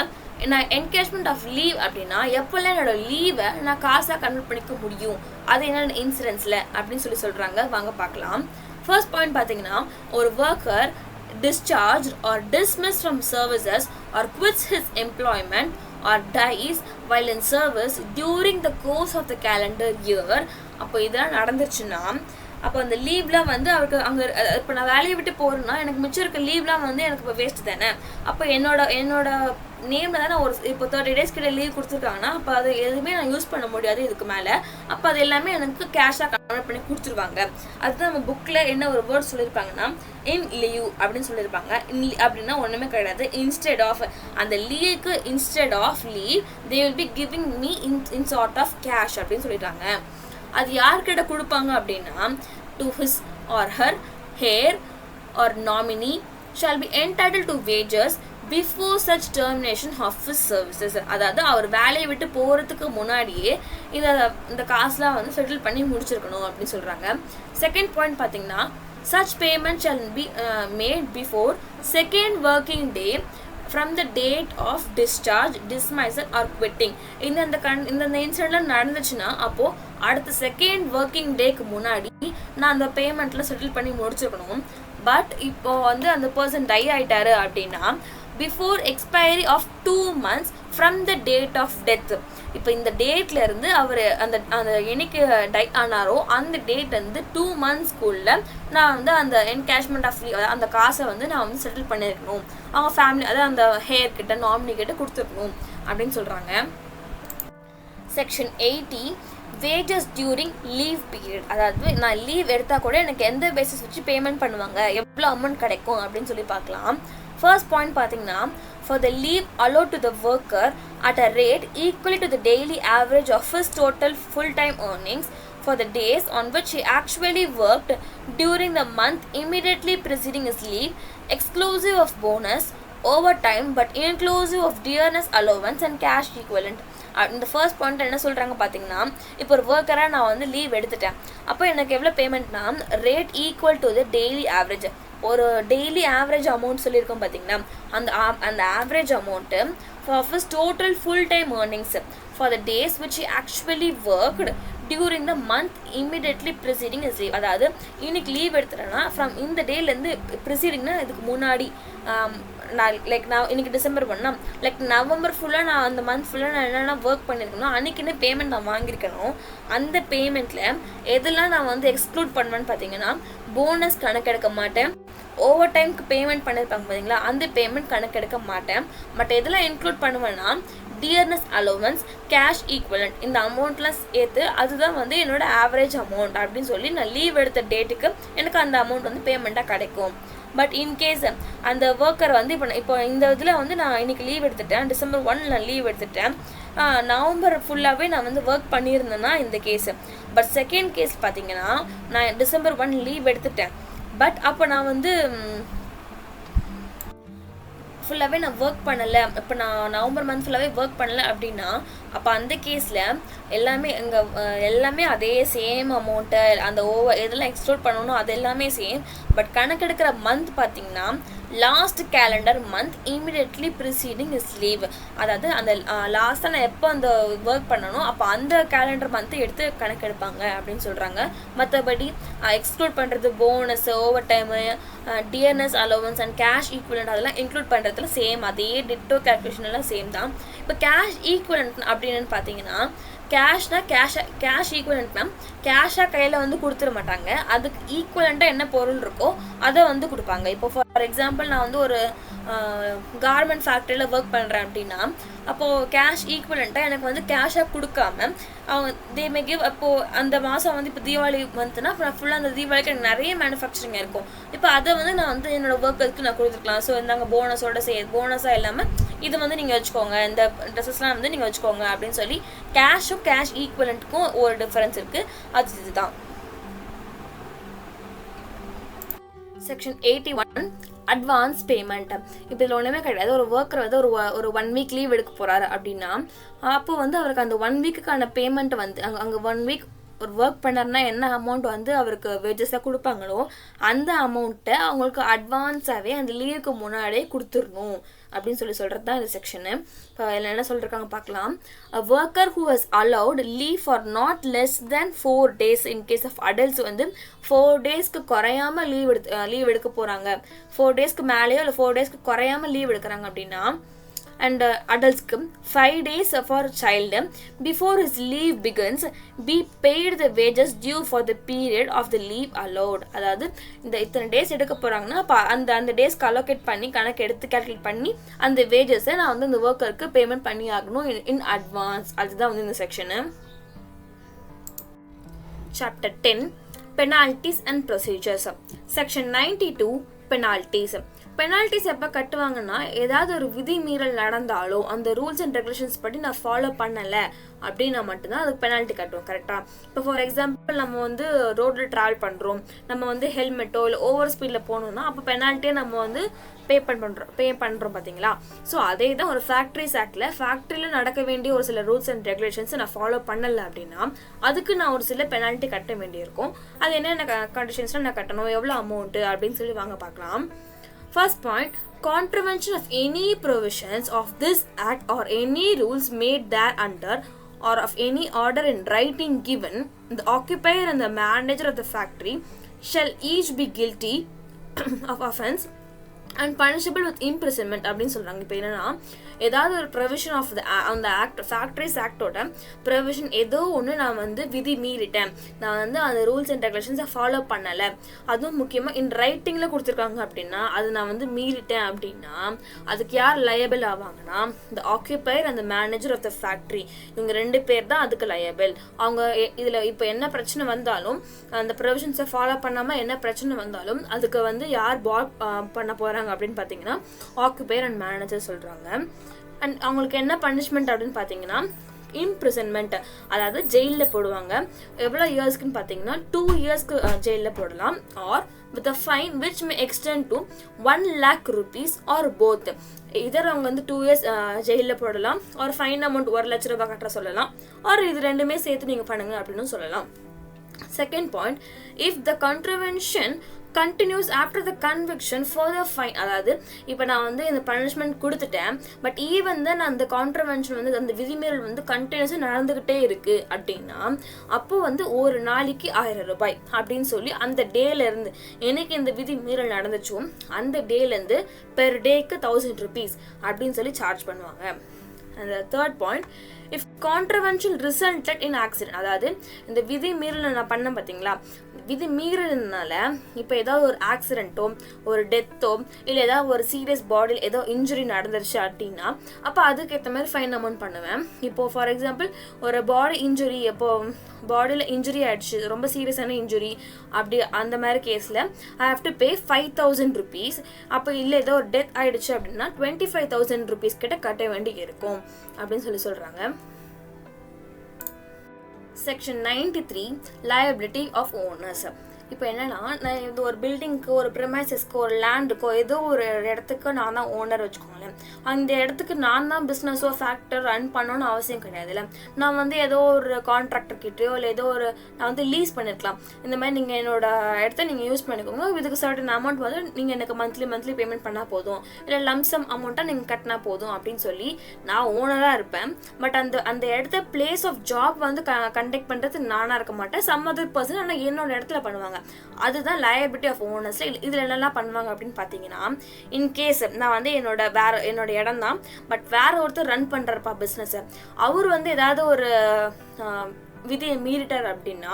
நான் என்கேஷ்மெண்ட் ஆஃப் லீவ் அப்படின்னா எப்போல்லாம் என்னோட லீவை நான் காசாக கன்வெர்ட் பண்ணிக்க முடியும், அது என்னென்ன இன்சூரன்ஸில் அப்படின்னு சொல்கிறாங்க. வாங்க பார்க்கலாம். ஃபர்ஸ்ட் பாயிண்ட் பார்த்தீங்கன்னா, ஒரு worker discharged or dismissed from services or quits his employment or dies while in service during the course of the calendar year. அப்போ இதெல்லாம் நடந்துச்சுன்னா அப்போ அந்த லீவ்லாம் வந்து அவருக்கு அங்கே இப்போ நான் வேலையை விட்டு போகிறேன்னா எனக்கு மிச்சம் இருக்க லீவ்லாம் வந்து எனக்கு இப்போ வேஸ்ட் தானே. அப்போ என்னோட நேமில் தானே ஒரு இப்போ 30 days கிட்ட லீவ் கொடுத்துருக்காங்கன்னா அப்போ அது எதுவுமே நான் யூஸ் பண்ண முடியாது இதுக்கு மேலே. அப்போ அது எல்லாமே எனக்கு கேஷாக கன்வெர்ட் பண்ணி கொடுத்துருவாங்க. அதுதான் நம்ம புக்கில் என்ன ஒரு வேர்ட் சொல்லியிருப்பாங்கன்னா இன் லீவ் அப்படின்னு சொல்லியிருப்பாங்க. அப்படின்னா ஒன்றுமே கிடையாது. இன்ஸ்டெட் ஆஃப் அந்த லீவுக்கு instead of leave they will be giving me in short of cash அப்படின்னு சொல்லிட்டாங்க. அது யார்கிட்ட கொடுப்பாங்க அப்படின்னா to his or her heir or nominee shall be entitled to wages before such termination of his services. அதாவது அவர் வேலையை விட்டு போகிறதுக்கு முன்னாடியே இந்த காசுலாம் வந்து செட்டில் பண்ணி முடிச்சிருக்கணும் அப்படின்னு சொல்கிறாங்க. செகண்ட் பாயிண்ட் பார்த்தீங்கன்னா, such payment shall be made before second working day from the date of discharge, dismissal or quitting. இந்த இன்சிடென்ட்லாம் நடந்துச்சுன்னா அப்போது அடுத்த செகண்ட் ஒர்க்கிங் டேக்கு முன்னாடி நான் அந்த பேமெண்ட்டில் செட்டில் பண்ணி முடிச்சிருக்கணும். பட் இப்போ வந்து அந்த பர்சன் டை ஆகிட்டாரு அப்படின்னா before expiry of 2 months from the date of death. இப்போ இந்த டேட்லேருந்து அவர் அந்த என்னைக்கு டை ஆனாரோ அந்த டேட் வந்து 2 monthsக்குள்ளே நான் வந்து அந்த என்கேஷ்மெண்ட் ஆஃப் அந்த காசை வந்து நான் வந்து செட்டில் பண்ணியிருக்கணும். அவங்க ஃபேமிலி அதாவது அந்த ஹேர் கிட்ட நாமினி கிட்ட கொடுத்துருக்கணும் அப்படின்னு சொல்கிறாங்க. Section 80 wages during leave period. அதாவது நான் லீவ் எடுத்தால் கூட எனக்கு எந்த பேசிஸ் வச்சு பேமெண்ட் பண்ணுவாங்க, எவ்வளோ அமௌண்ட் கிடைக்கும் அப்படின்னு சொல்லி பார்க்கலாம். ஃபர்ஸ்ட் பாயிண்ட் பார்த்தீங்கன்னா, for the leave allowed to the worker at a rate equal to the daily average of his total full-time earnings for the days on which he actually worked during the month immediately preceding his leave, exclusive of bonus, overtime but inclusive of dearness allowance and cash equivalent. இந்த ஃபர்ஸ்ட் பாயிண்ட் என்ன சொல்கிறாங்க பார்த்தீங்கன்னா, இப்போ ஒரு ஒர்க்கராக நான் வந்து லீவ் எடுத்துட்டேன். அப்போ எனக்கு எவ்வளோ பேமெண்ட்னா rate equal to the daily average. ஒரு டெய்லி ஆவரேஜ் அமௌண்ட் சொல்லியிருக்கோம் பார்த்தீங்கன்னா அந்த average amount for his total full time earnings for the days which he actually worked during the month immediately preceding is leave. அதாவது இன்னைக்கு லீவ் எடுத்துட்டேன்னா ஃப்ரம் இந்த டேலேருந்து ப்ரிசீடிங்னா இதுக்கு முன்னாடி நான் இன்னைக்கு டிசம்பர் பண்ணால் நவம்பர் ஃபுல்லாக நான் அந்த மந்த் ஃபுல்லாக நான் என்னென்ன ஒர்க் பண்ணியிருக்கணும் அன்றைக்கின்னு பேமெண்ட் நான் வாங்கியிருக்கணும். அந்த பேமெண்ட்டில் எதெல்லாம் நான் வந்து எக்ஸ்க்ளூட் பண்ணுவேன்னு பார்த்தீங்கன்னா போனஸ் கணக்கெடுக்க மாட்டேன், ஓவர் டைமுக்கு பேமெண்ட் பண்ணியிருப்பாங்க பார்த்தீங்களா அந்த பேமெண்ட் கணக்கெடுக்க மாட்டேன். பட் எதெல்லாம் இன்க்ளூட் பண்ணுவேன்னா டியர்னஸ் அலோவன்ஸ், கேஷ் ஈக்குவலண்ட், இந்த அமௌண்ட்லாம் சேர்த்து அதுதான் வந்து என்னோட ஆவரேஜ் அமௌண்ட் அப்படின்னு சொல்லி நான் லீவ் எடுத்த டேட்டுக்கு எனக்கு அந்த அமௌண்ட் வந்து பேமெண்ட்டாக கிடைக்கும். பட் இன்கேஸ் அந்த ஒர்க்கர் வந்து இப்போ இந்த இதில் வந்து நான் இன்றைக்கி லீவ் எடுத்துட்டேன், டிசம்பர் 1 நான் லீவ் எடுத்துட்டேன், நவம்பர் ஃபுல்லாகவே நான் வந்து ஒர்க் பண்ணியிருந்தேன்னா இந்த கேஸு. பட் செகண்ட் கேஸ் பார்த்தீங்கன்னா நான் டிசம்பர் 1 லீவ் எடுத்துட்டேன், பட் அப்போ நான் வந்து ஃபுல்லாகவே நான் ஒர்க் பண்ணலை, இப்போ நான் நவம்பர் மந்த் ஃபுல்லாகவே ஒர்க் பண்ணலை அப்படின்னா அப்போ அந்த கேஸில் எல்லாமே அதே சேம் அமௌண்ட்டை அந்த எதெல்லாம் எக்ஸ்க்ளூட் பண்ணணும் அது எல்லாமே சேம். பட் கணக்கெடுக்கிற மந்த் பார்த்தீங்கன்னா last calendar month immediately preceding is leave. அதாவது அந்த லாஸ்ட்டாக நான் எப்போ அந்த ஒர்க் பண்ணணும் அப்போ அந்த கேலண்டர் மந்த்தை எடுத்து கணக்கெடுப்பாங்க அப்படின்னு சொல்கிறாங்க. மற்றபடி எக்ஸ்க்ளூட் பண்ணுறது bonus, over time, dearness allowance and cash equivalent அதெல்லாம் இன்க்ளூட் பண்ணுறதுல சேம், அதே டிட்டோ கேல்குலேஷன் எல்லாம் சேம் தான். இப்போ கேஷ் ஈக்குவலண்ட் அப்படின்னு பார்த்தீங்கன்னா கேஷ் ஈக்குவலண்ட்னா கேஷாக கையில் வந்து கொடுத்துட மாட்டாங்க. அதுக்கு ஈக்குவலண்ட்டாக என்ன பொருள் இருக்கோ அதை வந்து கொடுப்பாங்க. இப்போ ஃபார் எக்ஸாம்பிள் நான் வந்து ஒரு கார்மெண்ட் ஃபேக்ட்ரியில் ஒர்க் பண்ணுறேன் அப்படின்னா அப்போது கேஷ் ஈக்குவலண்ட்டாக எனக்கு வந்து கேஷாக கொடுக்காம அவங்க தே மே கிவ். அப்போது அந்த மாதம் வந்து இப்போ தீபாவளி மந்த்னா இப்போ நான் ஃபுல்லாக அந்த தீபாவளிக்கு எனக்கு நிறைய மேனுஃபேக்சரிங் இருக்கும். இப்போ அதை வந்து நான் வந்து என்னோடய ஒர்க்கருக்கு நான் கொடுத்துருக்கலாம். ஸோ நாங்கள் போனஸாக இல்லாமல் இது வந்து நீங்கள் வச்சுக்கோங்க, இந்த ட்ரெஸ்ஸஸ்லாம் வந்து நீங்கள் வச்சுக்கோங்க அப்படின்னு சொல்லி கேஷும் கேஷ் ஈக்குவலண்ட்டுக்கும் ஒரு டிஃபரன்ஸ் இருக்குது. அது இதுதான். Section 81 advance payment. இப்போ இதில் ஒன்றுமே கிடையாது. ஒரு ஒர்க்கர் வந்து ஒரு 1 வீக் லீவ் எடுக்க போகிறாரு அப்படின்னா அப்போ வந்து அவருக்கு அந்த 1 வீக்குக்கான பேமெண்ட் வந்து அங்கே 1 வீக் ஒரு ஒர்க் பண்ணார்னா என்ன அமௌண்ட் வந்து அவருக்கு வேஜஸாக கொடுப்பாங்களோ அந்த அமௌண்ட்டை அவங்களுக்கு அட்வான்ஸாகவே அந்த லீவுக்கு முன்னாடியே கொடுத்துடணும் அப்படின்னு சொல்கிறது தான் இந்த செக்ஷனு. இப்போ இதில் என்ன சொல்லியிருக்காங்க பார்க்கலாம். A worker who has allowed leave for not less than 4 days in case of adults வந்து 4 டேஸ்க்கு குறையாமல் லீவ் எடுக்க போகிறாங்க. 4 டேஸ்க்கு மேலேயோ இல்லை 4 டேஸ்க்கு குறையாமல் லீவ் எடுக்கிறாங்க அப்படின்னா and adultsக்கு 5 days for child before his leave begins be paid the wages due for the period of the leave allowed. அதாவது இந்த இத்தனை டேஸ் எடுக்க போகிறாங்கன்னா அப்போ அந்த டேஸ்க்கு அலோகேட் பண்ணி கணக்கு எடுத்து கேல்குலேட் பண்ணி அந்த வேஜஸை நான் வந்து இந்த ஒர்க்கருக்கு பேமெண்ட் பண்ணி ஆகணும் இன் அட்வான்ஸ். அதுதான் வந்து இந்த section. Chapter 10 Penalties and Procedures. Section 92 Penalties. Penalties எப்போ கட்டுவாங்கன்னா ஏதாவது ஒரு விதி மீறல் நடந்தாலோ அந்த ரூல்ஸ் அண்ட் ரெகுலேஷன்ஸ் படி நான் ஃபாலோ பண்ணலை அப்படின்னா மட்டும்தான் அதுக்கு பெனால்ட்டி கட்டுவோம். கரெக்டாக? இப்போ ஃபார் எக்ஸாம்பிள் நம்ம வந்து ரோட்டில் ட்ராவல் பண்ணுறோம், நம்ம வந்து ஹெல்மெட்டோ இல்லை ஓவர் ஸ்பீடில் போகணுன்னா அப்போ பெனால்ட்டியே நம்ம வந்து பே பண்ணுறோம் பார்த்தீங்களா? ஸோ அதே தான் ஒரு ஃபேக்ட்ரிஸ் ஆக்டில் ஃபேக்ட்ரியில் நடக்க வேண்டிய ஒரு சில ரூல்ஸ் அண்ட் ரெகுலேஷன்ஸை நான் ஃபாலோ பண்ணலை அப்படின்னா அதுக்கு நான் ஒரு சில பெனால்ட்டி கட்ட வேண்டியிருக்கும். அது என்னென்ன கண்டிஷன்ஸ்லாம் நான் கட்டணும், எவ்வளோ அமௌண்ட்டு அப்படின்னு சொல்லி வாங்க பார்க்கலாம். First point, contravention of any provisions of this act or any rules made thereunder or of any order in writing given, the occupier and the manager of the factory shall each be guilty of offense and punishable with imprisonment அப்படின்னு சொல்கிறாங்க. இப்போ என்னென்னா ஏதாவது ஒரு ப்ரொவிஷன் ஆஃப் அந்த ஆக்ட் ஃபேக்ட்ரிஸ் ஆக்டோட ப்ரொவிஷன் ஏதோ ஒன்று நான் வந்து விதி மீறிட்டேன், நான் வந்து அந்த ரூல்ஸ் அண்ட் ரெகுலேஷன்ஸை ஃபாலோ பண்ணலை, அதுவும் முக்கியமாக இன் ரைட்டிங்கில் கொடுத்துருக்காங்க அப்படின்னா அது நான் வந்து மீறிட்டேன் அப்படின்னா அதுக்கு யார் லயபிள் ஆவாங்கன்னா இந்த ஆக்கியூபையர் அந்த மேனேஜர் ஆஃப் த ஃபேக்ட்ரி. இவங்க 2 பேர் தான் அதுக்கு லயபிள். அவங்க இதில் இப்போ என்ன பிரச்சனை வந்தாலும் அந்த ப்ரொவிஷன்ஸை ஃபாலோ பண்ணாமல் என்ன பிரச்சனை வந்தாலும் அதுக்கு வந்து யார் பண்ண போகிறாங்க அப்படின்னு பார்த்தீங்கன்னா ஆக்கியூபையர் அண்ட் மேனேஜர் சொல்கிறாங்க. அண்ட் அவங்களுக்கு என்ன பனிஷ்மெண்ட் அப்படின்னு பார்த்தீங்கன்னா இம்ப்ரிசன்மெண்ட், அதாவது ஜெயிலில் போடுவாங்க. எவ்வளோ இயர்ஸ்க்குன்னு பார்த்தீங்கன்னா 2 இயர்ஸ்க்கு ஜெயிலில் போடலாம். Or with a fine which may extend to 1 lakh rupees or both. இதர் அவங்க வந்து 2 இயர்ஸ் ஜெயிலில் போடலாம், ஒரு ஃபைன் அமௌண்ட் 1 லட்ச ரூபாய் கட்ட சொல்லலாம், ஆர் இது ரெண்டுமே சேர்த்து நீங்கள் பண்ணுங்க அப்படின்னு சொல்லலாம். Second point, if the contravention continues after the conviction further fine. அதாவது இப்போ நான் வந்து இந்த பனிஷ்மெண்ட் கொடுத்துட்டேன், பட் ஈவன் தான் அந்த கான்ட்ரவென்ஷன் வந்து அந்த விதிமீறல் வந்து கண்டினியூஸாக நடந்துக்கிட்டே இருக்குது அப்படின்னா அப்போ வந்து ஒரு நாளைக்கு 1000 ரூபாய் அப்படின்னு சொல்லி அந்த டேலேருந்து எனக்கு இந்த விதிமீறல் நடந்துச்சோ அந்த டேலேருந்து பெர் டேக்கு 1000 rupees அப்படின்னு சொல்லி சார்ஜ் பண்ணுவாங்க. And the third point, if contravention resulted in accident, அதாவது இந்த விதி மீறல் நான் பண்ண பார்த்தீங்களா, விதி மீறல்னால இப்போ ஏதாவது ஒரு ஆக்சிடென்ட்டோ ஒரு டெத்தோ இல்லை ஏதாவது ஒரு சீரியஸ் பாடியில் ஏதோ இன்ஜுரி நடந்துருச்சு அப்படின்னா அப்போ அதுக்கு ஏற்ற மாதிரி ஃபைன் அமௌண்ட் பண்ணுவேன். இப்போது ஃபார் எக்ஸாம்பிள் ஒரு பாடி இன்ஜுரி, இப்போ பாடியில் இன்ஜுரி ஆகிடுச்சு, ரொம்ப சீரியஸான இன்ஜுரி, அப்படி அந்த மாதிரி கேஸில் ஐ ஹாவ் டு பே 5000 rupees. அப்போ இல்லை ஏதோ ஒரு டெத் ஆகிடுச்சு அப்படின்னா 25,000 rupees கிட்ட கட்ட வேண்டி இருக்கும் அப்படின்னு சொல்கிறாங்க. Section 93 Liability of Owners. இப்போ என்னன்னா, நான் இது ஒரு பில்டிங்க்கு, ஒரு ப்ரிமைசஸ்க்கு, ஒரு லேண்டுக்கோ, ஏதோ ஒரு இடத்துக்கு நான் தான் ஓனர் வச்சுக்கோங்களேன். அந்த இடத்துக்கு நான் தான் பிஸ்னஸோ ஃபேக்டர் ரன் பண்ணணும்னு அவசியம் கிடையாதுல்ல. நான் வந்து ஏதோ ஒரு கான்ட்ராக்டர் கிட்டேயோ இல்லை ஏதோ ஒரு நான் வந்து லீஸ் பண்ணியிருக்கலாம். இந்த மாதிரி நீங்கள் என்னோட இடத்த நீங்கள் யூஸ் பண்ணிக்கோங்க, இதுக்கு சர்டன் அமௌண்ட் வந்து நீங்கள் எனக்கு மந்த்லி பேமெண்ட் பண்ணால் போதும், இல்லை லம்சம் அமௌண்ட்டாக நீங்கள் கட்டினா போதும் அப்படின்னு சொல்லி நான் ஓனராக இருப்பேன். பட் அந்த இடத்த பிளேஸ் ஆஃப் ஜாப் வந்து கண்டக்ட் பண்ணுறது நானாக இருக்க மாட்டேன், சம் அதர் பர்சன். ஆனால் என்னோட இடத்துல பண்ணுவாங்க. அதுதான் லயபிலிட்டி ஆஃப் ஓனர்ஸ்ல. இதில் என்னெல்லாம் பண்ணுவாங்க அப்படின்னு பார்த்தீங்கன்னா, இன்கேஸ் நான் வந்து என்னோட இடம் தான், பட் வேற ஒருத்தர் ரன் பண்ணுறப்பா பிஸ்னஸ், அவர் வந்து ஏதாவது ஒரு விதியை மீறிட்டார் அப்படின்னா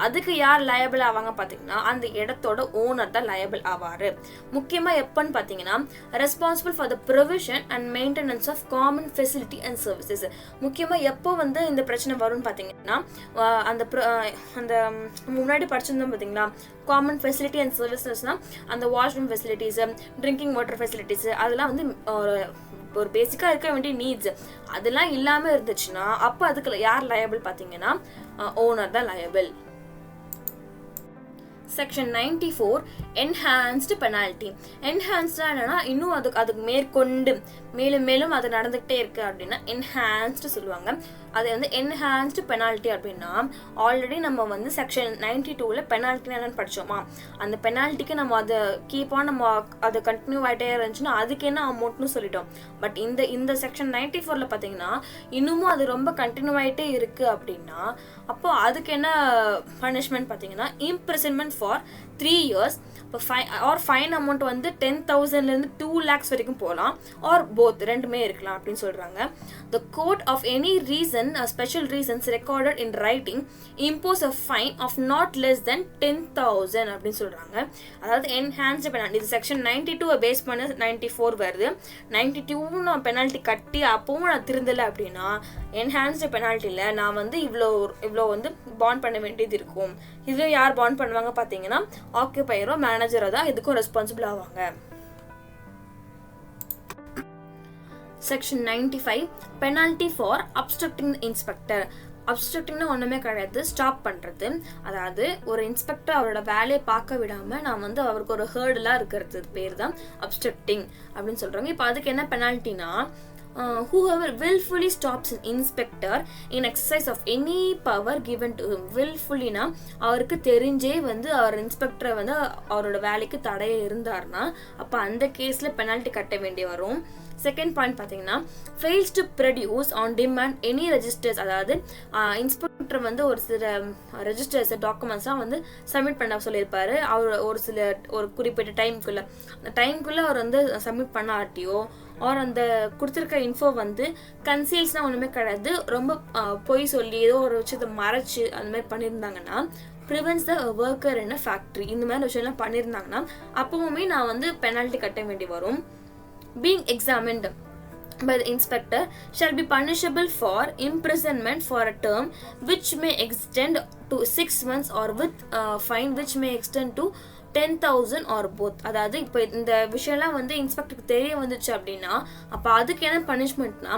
அதுக்கு யார் லயபிள் ஆவாங்க பார்த்தீங்கன்னா அந்த இடத்தோட ஓனர் தான் லயபிள் ஆவார். முக்கியமாக எப்போன்னு பார்த்தீங்கன்னா, responsible for the provision and maintenance of common facility and services. முக்கியமாக எப்போ வந்து இந்த பிரச்சனை வரும்னு பார்த்தீங்கன்னா, அந்த முன்னாடி படிச்சிருந்தோம் பார்த்தீங்களா, காமன் ஃபெசிலிட்டி அண்ட் சர்வீசஸ்னால் அந்த washroom facilities, drinking water facilities, அதெல்லாம் வந்து ஒரு பேசிக்காக இருக்க வேண்டிய நீட்ஸ், அதெல்லாம் இல்லாமல் இருந்துச்சுன்னா அப்போ அதுக்கு யார் லயபிள் பார்த்தீங்கன்னா ஓனர் தான் லயபிள். Section 94 enhanced penalty. என்ஹான்ஸ்டாக என்னன்னா இன்னும் அதுக்கு மேற்கொண்டு மேலும் அது நடந்துகிட்டே இருக்கு அப்படின்னா என்ஹான்ஸ்டு சொல்லுவாங்க. அது வந்து என்ஹான்ஸ்டு பெனால்ட்டி அப்படின்னா, ஆல்ரெடி நம்ம வந்து செக்ஷன் 92ல் பெனால்ட்டி என்னன்னு படித்தோமா, அந்த பெனால்ட்டிக்கு நம்ம அதை கீப்பாக நம்ம அது கண்டினியூ ஆகிட்டே இருந்துச்சுன்னா அதுக்கு என்ன அமௌண்ட்னு சொல்லிட்டோம். பட் இந்த செக்ஷன் 94ல் பார்த்தீங்கன்னா இன்னமும் அது ரொம்ப கண்டினியூ ஆகிட்டே இருக்குது அப்படின்னா அப்போ அதுக்கு என்ன பனிஷ்மெண்ட் பார்த்தீங்கன்னா, இம்ப்ரிசன்மெண்ட் ஃபார் 3 years. இப்போ ஃபைன் அமௌண்ட் வந்து 10,000லேருந்து 2 lakhs வரைக்கும் போகலாம், ஆர் போத் ரெண்டுமே இருக்கலாம் அப்படின்னு சொல்கிறாங்க. The court of any reason special reasons recorded in writing impose a fine of not less than 10,000 அப்படின்னு சொல்கிறாங்க. அதாவது என்ஹான்ஸ்டு பெனால்ட்டி, இது செக்ஷன் 92 பேஸ் பண்ண 94 வருது. 92 நான் பெனால்ட்டி கட்டி அப்பவும் நான் திருந்தலை அப்படின்னா என்ஹான்ஸ்டு பெனால்ட்டியில் நான் வந்து இவ்வளோ வந்து பாண்ட் பண்ண வேண்டியது இருக்கும். இதில் யார் பாண்ட் பண்ணுவாங்க பார்த்தீங்கன்னா ஆக்குபையரோ மேனேஜரோ தான் இதுக்கும் ரெஸ்பான்சிபிள் ஆவாங்க. Section 95 penalty for obstructing inspector. அப்ஸ்ட்ரக்டிங்னா ஒன்றுமே கிடையாது, ஸ்டாப் பண்ணுறது. அதாவது ஒரு இன்ஸ்பெக்டர் அவரோட வேலையை பார்க்க விடாமல் நான் வந்து அவருக்கு ஒரு ஹேர்டலாக இருக்கிறது பேர் தான் அப்ஸ்ட்ரக்டிங் அப்படின்னு சொல்கிறாங்க. இப்போ அதுக்கு என்ன பெனால்ட்டினா, whoever willfully stops an inspector in exercise of any power given to him. willfullyனா அவருக்கு தெரிஞ்சே வந்து அவர் இன்ஸ்பெக்டரை வந்து அவரோட வேலைக்கு தடைய இருந்தார்னா அப்போ அந்த கேஸில் பெனால்ட்டி கட்ட வேண்டி வரும். செகண்ட் பாயிண்ட் பார்த்தீங்கன்னா, fails to produce on demand any registers. அதாவது இன்ஸ்பெக்டர் வந்து ஒரு சில ரெஜிஸ்டர்ஸ் டாக்குமெண்ட்ஸ்லாம் வந்து சப்மிட் பண்ண சொல்லியிருப்பாரு. அவர் ஒரு குறிப்பிட்ட டைமுக்குள்ளே அந்த டைமுக்குள்ளே அவர் வந்து சப்மிட் பண்ணாட்டியோ ஆர் அந்த கொடுத்துருக்க இன்ஃபோ வந்து கன்சீல்ஸ்னால் ஒன்றுமே கிடையாது, ரொம்ப பொய் சொல்லி ஏதோ ஒரு விஷயத்தை மறைச்சு அந்த மாதிரி பண்ணியிருந்தாங்கன்னா, prevents the worker in a factory, இந்த மாதிரி விஷயம்லாம் பண்ணியிருந்தாங்கன்னா அப்போவுமே நான் வந்து பெனால்ட்டி கட்ட வேண்டி வரும். Being examined by the inspector shall be punishable for imprisonment for a term which may extend to 6 months or with fine which may extend to 10,000 or both. அதாவது இப்போ இந்த விஷயம்லாம் வந்து இன்ஸ்பெக்டருக்கு தெரிய வந்துச்சு அப்படின்னா அப்போ அதுக்கு என்ன பனிஷ்மெண்ட்னா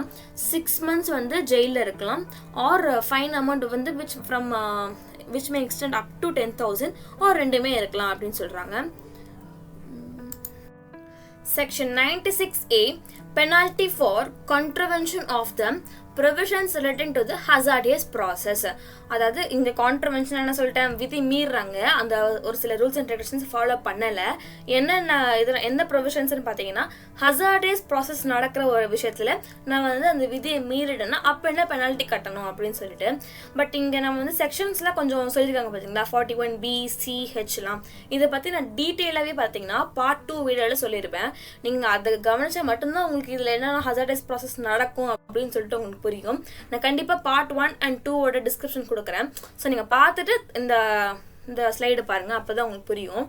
6 months வந்து ஜெயிலில் இருக்கலாம், ஆர் ஃபைன் அமௌண்ட் வந்து which may extend up to 10,000 or ரெண்டுமே இருக்கலாம் அப்படின்னு சொல்கிறாங்க. Section 96A penalty for contravention of the provisions relating to the hazardous process. அதாவது இந்த கான்ட்ரவென்ஷன் என்ன சொல்லிட்டேன், விதி மீறாங்க, அந்த ஒரு சில ரூல்ஸ் அண்ட் ரெகுலேஷன்ஸ் ஃபாலோ பண்ணலை. என்னென்ன இதில் எந்த ப்ரொவிஷன்ஸ்னு பார்த்தீங்கன்னா, ஹசார்டியஸ் ப்ராசஸ் நடக்கிற ஒரு விஷயத்தில் நான் வந்து அந்த விதியை மீறிடேன்னா அப்போ என்ன பெனால்ட்டி கட்டணும் அப்படின்னு சொல்லிட்டு. பட் இங்கே நம்ம வந்து செக்ஷன்ஸ்லாம் கொஞ்சம் சொல்லியிருக்காங்க பார்த்தீங்களா, 41B-CHலாம். இதை பற்றி நான் டீட்டெயிலாகவே பார்த்தீங்கன்னா பார்ட் 2 வீடியோவில் சொல்லியிருப்பேன். நீங்கள் அதை கவனிச்சா மட்டும்தான் உங்களுக்கு இதில் என்னென்ன ஹசார்டியஸ் ப்ராசஸ் நடக்கும் அப்படின்னு சொல்லிட்டு உங்களுக்கு புரியும். நான் கண்டிப்பாக பார்ட் 1 and 2 டிஸ்கிரிப்ஷன் கொடுக்குறேன். ஸோ நீங்கள் பார்த்துட்டு இந்த ஸ்லைடு பாருங்கள், அப்போ தான் உங்களுக்கு புரியும்.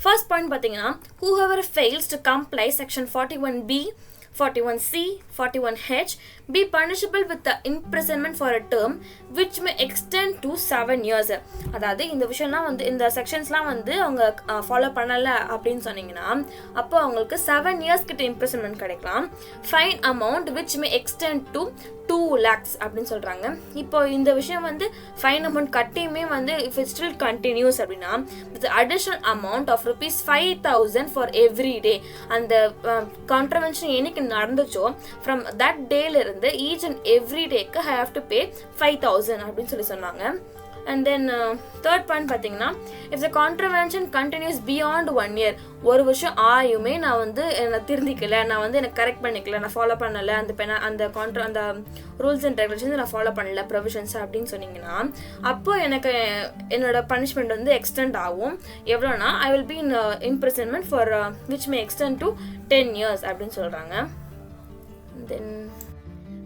ஃபர்ஸ்ட் பாயிண்ட் பார்த்தீங்கன்னா, whoever fails to comply section 41B, 41C, 41H be punishable with the imprisonment for a term which may extend to 7 years. அதாவது இந்த விஷயம்லாம் வந்து இந்த செக்ஷன்ஸ்லாம் வந்து அவங்க ஃபாலோ பண்ணலை அப்படின்னு சொன்னீங்கன்னா அப்போ அவங்களுக்கு 7 years கிட்ட இம்ப்ரிசன்மெண்ட் கிடைக்கலாம். Fine amount which may extend to 2 lakhs அப்படின்னு சொல்கிறாங்க. இப்போ இந்த விஷயம் வந்து ஃபைன் அமௌண்ட் கட்டியுமே வந்து if it still continues அப்படின்னா the additional amount of ₹5,000 for every day. அந்த கான்ட்ரவென்ஷன் என்னைக்கு நடந்துச்சோ ஃப்ரம் தட் டேல இருந்து ஈச் அண்ட் எவ்ரி டேக்கு ஐ ஹாவ் டு பே 5,000 அப்படின்னு சொல்லி சொன்னாங்க. And then third point பார்த்தீங்கன்னா if the contravention continues beyond 1 year, ஒரு வருஷம் ஆயுமே நான் வந்து என்னை திருந்திக்கல, நான் வந்து எனக்கு கரெக்ட் பண்ணிக்கல, நான் ஃபாலோ பண்ணலை, அந்த ரூல்ஸ் அண்ட் ரெகுலேஷன்ஸ் நான் ஃபாலோ பண்ணல ப்ரொவிஷன்ஸ் அப்படின்னு சொன்னீங்கன்னா அப்போ எனக்கு என்னோட பனிஷ்மெண்ட் வந்து எக்ஸ்டெண்ட் ஆகும். எவ்வளோனா I will be in imprisonment for which may extend to 10 years அப்படின்னு சொல்கிறாங்க. Then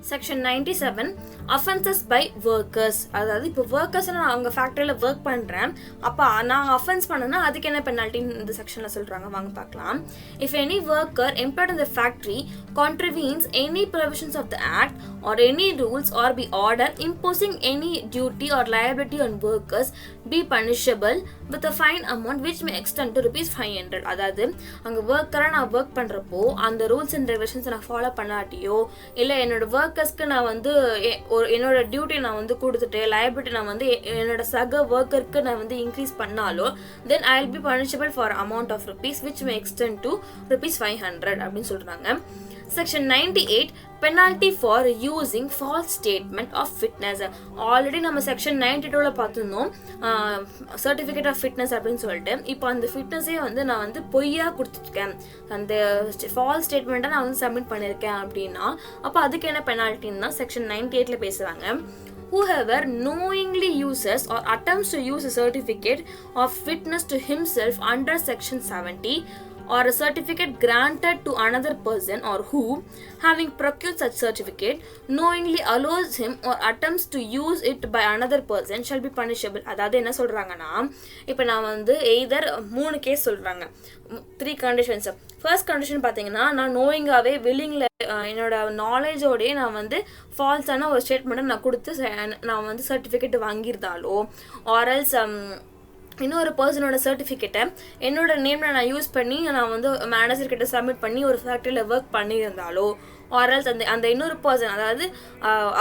section 97 offenses by workers. அதாவது இப்போ ஒர்க்கர்ஸ் நான் அவங்க ஃபேக்ட்ரியில் ஒர்க் பண்ணுறேன், அப்போ நான் அஃபென்ஸ் பண்ணேன்னா அதுக்கு என்ன பெனால்ட்டின்னு இந்த செக்ஷனில் சொல்கிறாங்க, வாங்க பார்க்கலாம். If any worker employed in the factory contravenes any provisions of the act or any rules or be order imposing any duty or liability on workers be punishable with a fine amount which may extend to ₹500. அதாவது அங்கே ஒர்க்கராக நான் ஒர்க் பண்ணுறப்போ அந்த ரூல்ஸ் அண்ட் ரெகுலேஷன்ஸ் நான் ஃபாலோ பண்ணாட்டியோ இல்லை என்னோட ஒர்க்கர்ஸ்க்கு நான் வந்து என்னோட டியூட்டி நான் வந்து கொடுத்துட்டு லைபிலிட்டி நான் வந்து என்னோட சக ஒர்க்கருக்கு நான் வந்து இன்க்ரீஸ் பண்ணாலோ then I will be punishable for amount of rupees which may extend to ₹500 அப்படின்னு சொல்கிறாங்க. Section 98 penalty for using false statement of fitness. Already நம்ம செக்ஷன் 92ல பார்த்துருந்தோம் சர்டிஃபிகேட் ஆஃப் ஃபிட்னஸ் அப்படின்னு சொல்லிட்டு. இப்போ அந்த ஃபிட்னஸே வந்து நான் வந்து பொய்யா கொடுத்துருக்கேன், அந்த ஃபால்ஸ் ஸ்டேட்மெண்ட்டை நான் வந்து சப்மிட் பண்ணியிருக்கேன் அப்படின்னா அப்போ அதுக்கு என்ன பெனால்ட்டின்னு தான் செக்ஷன் 98ல பேசுகிறாங்க. Whoever knowingly uses or attempts to use a certificate of fitness to himself under section 70 or a certificate granted to another person or who, having procured such certificate, knowingly allows him or attempts to use it by another person shall be punishable. அதாவது என்ன சொல்கிறாங்கன்னா இப்போ நான் வந்து எய்தர் 3 கேஸ் சொல்கிறாங்க, 3 கண்டிஷன்ஸ். ஃபர்ஸ்ட் கண்டிஷன் பார்த்தீங்கன்னா நான் நோயிங்காகவே வில்லிங்கில் என்னோட நாலேஜோடையே நான் வந்து ஃபால்ஸான ஒரு ஸ்டேட்மெண்ட்டை நான் கொடுத்து நான் வந்து சர்டிஃபிகேட் வாங்கியிருந்தாலோ ஆர்எல்ஸ் இன்னொரு பர்சனோட சர்டிஃபிகேட்டை என்னோட நேமில் நான் யூஸ் பண்ணி நான் வந்து மேனேஜர்கிட்ட சப்மிட் பண்ணி ஒரு ஃபேக்ட்ரியில் ஒர்க் பண்ணியிருந்தாலோ ஆர்எல்ஸ் அந்த இன்னொரு பர்சன் அதாவது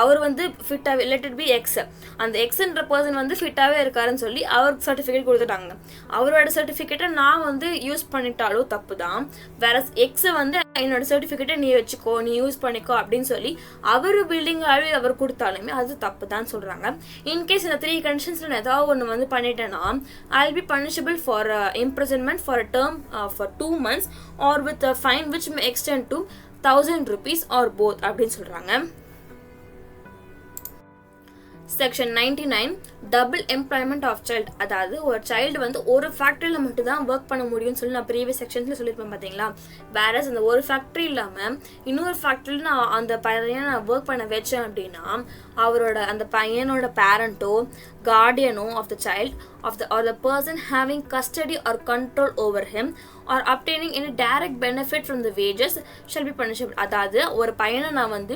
அவர் வந்து ஃபிட்டாகவே லெட் இட் பி எக்ஸ், அந்த எக்ஸ்ன்ற பர்சன் வந்து ஃபிட்டாகவே இருக்காருன்னு சொல்லி அவருக்கு சர்டிஃபிகேட் கொடுத்துட்டாங்க. அவரோட சர்டிஃபிகேட்டை நான் வந்து யூஸ் பண்ணிட்டாலும் தப்பு தான். வேற எக்ஸை வந்து என்னோட சர்டிஃபிகேட்டை நீ வச்சுக்கோ, நீ யூஸ் பண்ணிக்கோ அப்படின்னு சொல்லி அவர் பில்டிங்காகவே அவர் கொடுத்தாலுமே அது தப்பு தான் சொல்கிறாங்க. இன்கேஸ் இந்த 3 கண்டிஷன்ஸில் ஏதாவது ஒன்று வந்து பண்ணிட்டேன்னா I will be punishable for imprisonment for a term for 2 months or with a fine which may extend to ₹1,000 or both அப்படின்னு சொல்கிறாங்க. Section 99 double employment of child. அதாவது ஒரு சைல்டு வந்து ஒரு ஃபேக்ட்ரியில் மட்டும் தான் ஒர்க் பண்ண முடியும்னு சொல்லி நான் ப்ரீவியஸ் செக்ஷன்ஸில் சொல்லியிருப்பேன் பார்த்தீங்களா. வேறஸ் அந்த ஒரு ஃபேக்ட்ரி இல்லாமல் இன்னொரு ஃபேக்ட்ரியில் நான் அந்த பையனை நான் ஒர்க் பண்ண வச்சேன் அப்படின்னா அவரோட அந்த பையனோட பேரண்ட்டோ guardiano of the child or the person having custody or control over him or obtaining any direct benefit from the wages shall be punishable. அதாவது ஒரு பையனை நான் வந்து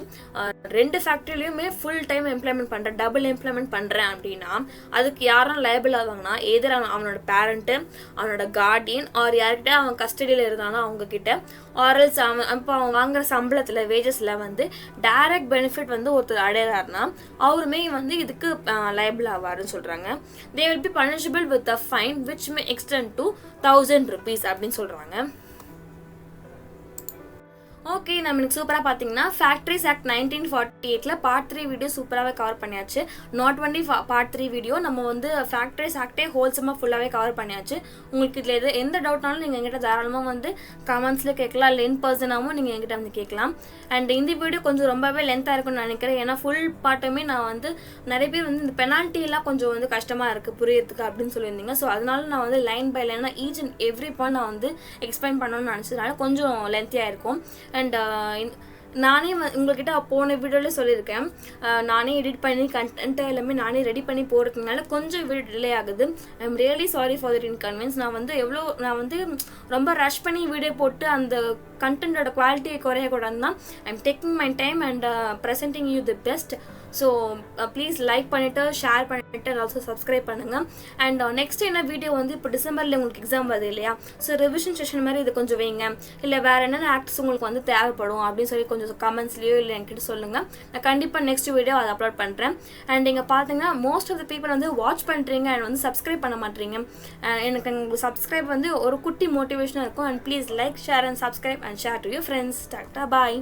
2 ஃபேக்ட்ரிலையுமே ஃபுல் டைம் எம்ப்ளாய்மெண்ட் பண்ணுறேன், டபுள் எம்ப்ளாய்மெண்ட் பண்ணுறேன் அப்படின்னா அதுக்கு யாரும் லைபிள் ஆவாங்கன்னா எதிர அவனோட பேரண்ட்டு, அவனோட கார்டியன் ஆர் யார்கிட்ட அவன் கஸ்டடியில் இருந்தானோ அவங்கக்கிட்ட ஆர்எல்ஸ் இப்போ அவன் வாங்குற சம்பளத்தில் வேஜஸில் வந்து டைரக்ட் பெனிஃபிட் வந்து ஒருத்தர் அடையிறாருன்னா அவருமே வந்து இதுக்கு லைபிள் ஆவாருன்னு சொல்கிறாங்க. தே will be punishable with a fine which may extend to ₹1,000 அப்படின்னு சொல்கிறாங்க. ஓகே, நம்ம இன்னைக்கு சூப்பராக பார்த்தீங்கன்னா ஃபேக்ட்ரிஸ் ஆக்ட் 1948ல் பார்ட் 3 வீடியோ சூப்பராகவே கவர் பண்ணியாச்சு. நாட் ஒன்லி பார்ட் 3 வீடியோ, நம்ம வந்து ஃபேக்ட்ரிஸ் ஆக்டே ஹோல்சமாக ஃபுல்லாகவே கவர் பண்ணியாச்சு. உங்களுக்கு இதில் எந்த டவுட்னாலும் நீங்கள் எங்கிட்ட தாராளமாக வந்து கமெண்ட்ஸில் கேட்கலாம், இல்லை இன் பர்சனாகவும் நீங்கள் எங்கிட்ட வந்து கேட்கலாம். அண்ட் இந்த வீடியோ கொஞ்சம் ரொம்பவே லென்த்தாக இருக்கும்னு நினைக்கிறேன். ஏன்னா ஃபுல் பார்ட்டுமே நான் வந்து நிறைய பேர் வந்து இந்த பெனால்ட்டிலாம் கொஞ்சம் வந்து கஷ்டமாக இருக்குது புரியறதுக்கு அப்படின்னு சொல்லியிருந்தீங்க. ஸோ அதனால நான் வந்து லைன் பை லைனாக ஈச் அண்ட் எவ்ரி பாயிண்ட் நான் வந்து எக்ஸ்பிளைன் பண்ணணும்னு நினச்சதுனால கொஞ்சம் லென்த்தியாக இருக்கும். அண்ட் நானே உங்கள்கிட்ட போன வீடியோவில் சொல்லியிருக்கேன், நானே எடிட் பண்ணி கண்டென்ட் எல்லாமே நானே ரெடி பண்ணி போகிறதுனால கொஞ்சம் வீடியோ டிலே ஆகுது. I am really sorry for that inconvenience. நான் வந்து ரொம்ப ரஷ் பண்ணி வீடியோ போட்டு அந்த கண்டென்ட்டோட குவாலிட்டியை குறையக்கூடாது தான் I am taking my time and presenting you the best. So please like பண்ணிவிட்டு ஷேர் பண்ணிவிட்டு ஆல்சோ சப்ஸ்கிரைப் பண்ணுங்கள். அண்ட் நெக்ஸ்ட் என்ன வீடியோ வந்து இப்போ டிசம்பரில் உங்களுக்கு எக்ஸாம் வருது இல்லையா, ஸோ ரிவிஷன் செஷன் மாதிரி இது கொஞ்சம் வைங்க, இல்லை வேறு என்னென்ன ஆக்டர்ஸ் உங்களுக்கு வந்து தேவைப்படும் அப்படின்னு சொல்லி கொஞ்சம் கமெண்ட்ஸ்லேயோ இல்லை என்கிட்ட சொல்லுங்கள். நான் கண்டிப்பாக நெக்ஸ்ட் வீடியோ அதை அப்லோட் பண்ணுறேன். அண்ட் இங்கே பார்த்தீங்கன்னா மோஸ்ட் ஆஃப் த பீப்புள் வந்து வாட்ச் பண்ணுறீங்க அண்ட் வந்து சப்ஸ்கிரைப் பண்ண மாட்டீங்க. எனக்கு உங்களுக்கு சப்ஸ்கிரைப் வந்து ஒரு குட்டி மோட்டிவேஷனாக இருக்கும். And please like, share and subscribe and share to your friends. Tata, bye.